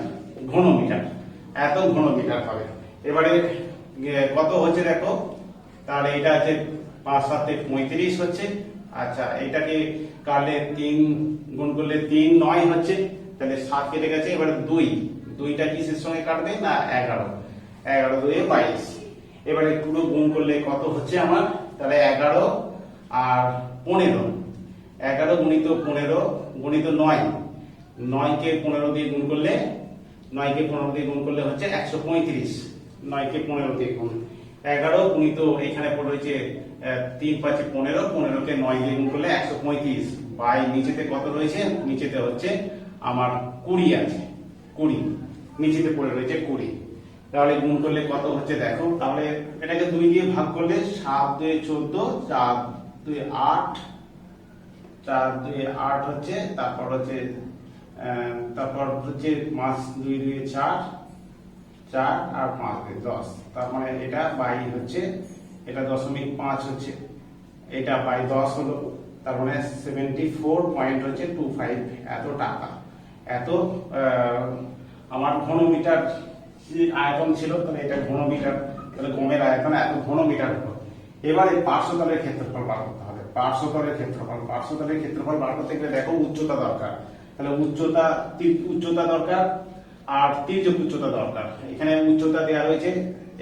এত ঘনমিটার হবে। এবারে কত হচ্ছে দেখো, তাহলে এটা আছে 5 7 35 হচ্ছে। আচ্ছা, এটাকে কাটলে 3 গুণ করলে 3 9 হচ্ছে, তাহলে 7 কেটে গেছে। এবারে 2টা কিসের সঙ্গে কাটবে না 11, 11 2 22। এবারে পুরো গুণ করলে কত হচ্ছে আমার, তাহলে 11 আর 15, 11 গুণিত 15 গুণিত 9, 9 কে 15 দিয়ে গুণ করলে, 9 কে 15 দিয়ে গুণ করলে হচ্ছে 135, 9 কে 15 দিয়ে গুণ, 11 গুণিত এখানে রয়েছে 3 5 15, 15 কে 9 দিয়ে গুণ করলে 135, বাই নিচেতে কত রয়েছে, নিচেতে হচ্ছে আমার 20 আছে, 20 নিচেতে পড়ে রয়েছে 20। তাহলে গুণ করলে কত হচ্ছে দেখো, তাহলে এটাকে 2 দিয়ে ভাগ করলে 7 2 14, 4 2 8, 4 2 8 হচ্ছে, তারপর হচ্ছে 5 2 2 4, 4 আর 5 2 10, তার মানে এটা বাই হচ্ছে, এটা 0.5 হচ্ছে, এটা বাই 10 হলো, তার মানে 74.25 এত টাকা, এত আমার ঘনমিটার আয়তন ছিল। তাহলে এটা ঘনমিটার, তাহলে গমের আয়তন এত ঘনমিটার হলো। এবারে পার্শ্বতলের ক্ষেত্রফল বার করতে হবে। পার্শ্বতলের ক্ষেত্রফল বার করতে গেলে দেখো উচ্চতা দরকার, তাহলে উচ্চতা দরকার আর তির্যক উচ্চতা দরকার। এখানে উচ্চতা দেওয়া রয়েছে,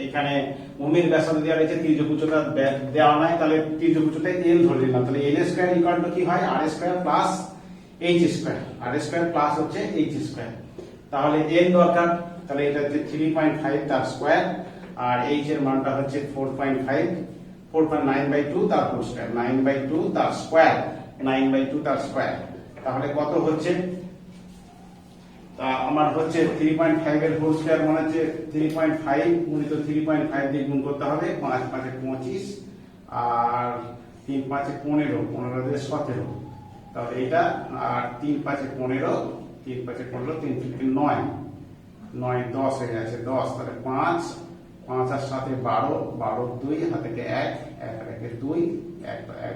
এখানে ভূমির ব্যাসার্ধ দেওয়া রয়েছে, তির্যক উচ্চতা দেওয়া নাই, তাহলে তির্যক উচ্চতায় l ধরে নিলাম। তাহলে l স্কয়ার ইকুয়াল টু কি হয়, r square plus h square, r square plus হচ্ছে h স্কয়ার। তাহলে l দরকার, তাহলে এটা হচ্ছে 3.5 তার স্কয়ার, আর h এর মানটা হচ্ছে 4.5, 4.9/2 তার হোল স্কয়ার, 9/2 তার স্কয়ার, 9/2 তার স্কয়ার। তাহলে কত হচ্ছে, তা আমার হচ্ছে 3.5 এর হোল স্কয়ার মানে হচ্ছে 3.5 গুণিত 3.5 দিয়ে গুণ করতে হবে, 5 5 25 আর 3 5 15, 15 দিয়ে 17, তাহলে এটা আর 3 5 15, 3 5 15, 3 3 9, 9 10 হয়ে যাচ্ছে 10, তাহলে 5 5 আর 7 12, 12 2 হাতে 1 1 আর 1 2, 1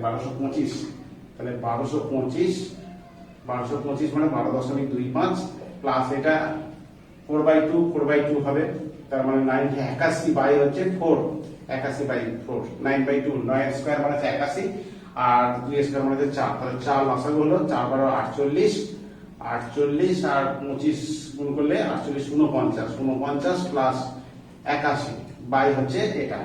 1225, তাহলে 1225 মানে 12.25 প্লাস এটা 4/2 হবে, তার মানে 81 বাই হচ্ছে 4, 81/4, 9/2, 9 স্কয়ার মানে 81 আর 2 স্কয়ার মানে 4, তাহলে 4 লসাগু হলো, 4 12 48, 48 আর 25 গুণ করলে 48 49 প্লাস 81 বাই হচ্ছে এটা।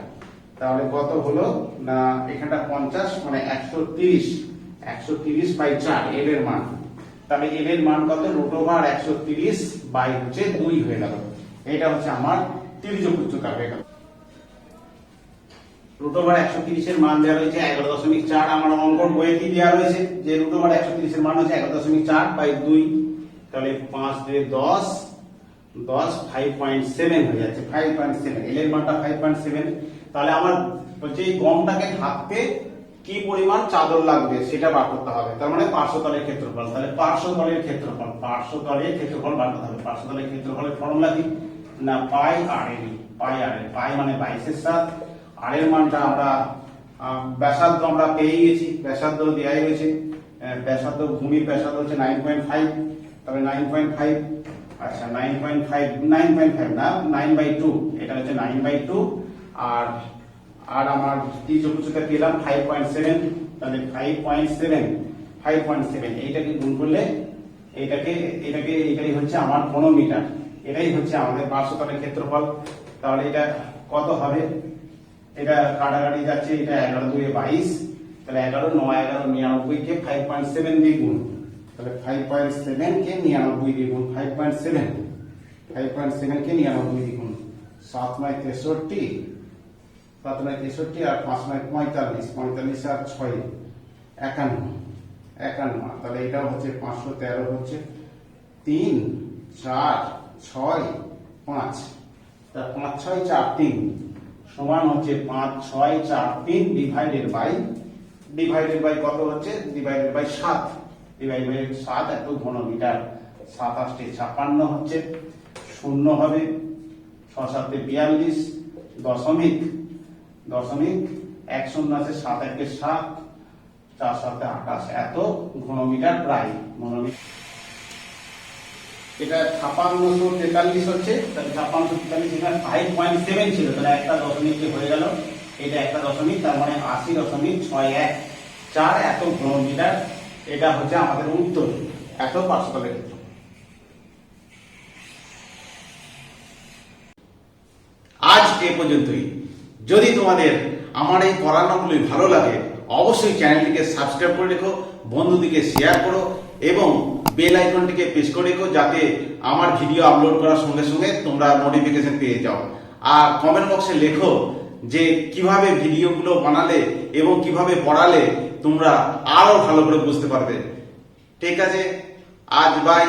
তাহলে কত হলো না, এখানটা 50 মানে 130/4 এল এর মান। তাহলে এল এর মান কত, √130 বাই হচ্ছে 2 হয়ে গেল। এটা হচ্ছে আমার তির্যক উচ্চতা হয়ে গেল। √130 এর মান দেওয়া রয়েছে 11.4, আমার অঙ্কন বইয়ে কি দেওয়া রয়েছে যে √130 এর মান হচ্ছে 11.4/2, তাহলে 5 2 10, 5.7 হয়ে যাচ্ছে, 5.7, এল এর মানটা 5.7। তাহলে আমার হচ্ছে এই গমটাকে ঢাকতে কি পরিমাণ চাদর লাগবে সেটা বার করতে হবে, তার মানে পার্শ্বতলের ক্ষেত্রফল। তাহলে পার্শ্বতলের ক্ষেত্রফল বার করতে হবে। পার্শ্বতলের ক্ষেত্রফলের ফর্মুলা কি না, পাই আর এল, পাই মানে 22 এর 7, আর এর মানটা আমরা ব্যাসার্ধ আমরা পেয়ে গেছি, ব্যাসার্ধ দেয়াই রয়েছে, ব্যাসার্ধ ভূমির ব্যাসার্ধ হচ্ছে 9.5, তবে 9.5, আচ্ছা 9.5 না 9/2, এটা হচ্ছে 9/2 আর আমার তির্যক উচ্চতা পেলাম 5.7, তাহলে 5.7 এইটাকে গুণ করলে এটাই হচ্ছে আমার ঘনমিটার, এটাই হচ্ছে আমাদের পার্শ্বতলের ক্ষেত্রফল। তাহলে এটা কত হবে, এটা কাটাকাটি যাচ্ছে, এটা 11 2 22, তাহলে 11 9 11 99 কে 5.7 দিয়ে গুণ, তাহলে 5.7 কে 99 দিয়ে গুণ, 5.7 কে 99 দিয়ে গুণ, 7 9 63, 7 9 63 আর 5 9 45, 45 আর 6 51, তাহলে এটা হচ্ছে 513 হচ্ছে 3 4 6 5, তা 5 6 4 3 সমান হচ্ছে 5 6 4 3 ডিভাইডেড বাই কত হচ্ছে, ডিভাইডেড বাই 7, ডিভাইডেড বাই 7 এত ঘনমিটার, 7 8 56 হচ্ছে, 0 হবে, 6 7 42, দশমিক 1 0 আছে, 7 1 7, 4×7=28 এত ঘনমিটার প্রায় মনোমিটার। এটা 5643 হচ্ছে, তাহলে 5643 এখানে 5.7 ছিল, তাহলে একটা দশমিক হয়ে গেল, এটা একটা দশমিক, তার মানে 80.614 এত ঘনমিটার। এটা হচ্ছে আমাদের উত্তর, এত পার্শ্বতলের ক্ষেত্র। আজ এ পর্যন্তই। যদি তোমাদের আমার এই পড়ানোগুলি ভালো লাগে অবশ্যই চ্যানেলটিকে সাবস্ক্রাইব করে রেখো, বন্ধুদিকে শেয়ার করো এবং বেল আইকনটিকে প্রেস করে রেখো যাতে আমার ভিডিও আপলোড করার সঙ্গে সঙ্গে তোমরা নোটিফিকেশন পেয়ে যাও। আর কমেন্ট বক্সে লেখো যে কিভাবে ভিডিওগুলো বানালে এবং কিভাবে পড়ালে তোমরা আরো ভালো করে বুঝতে পারবে। ঠিক আছে, আজ বাই।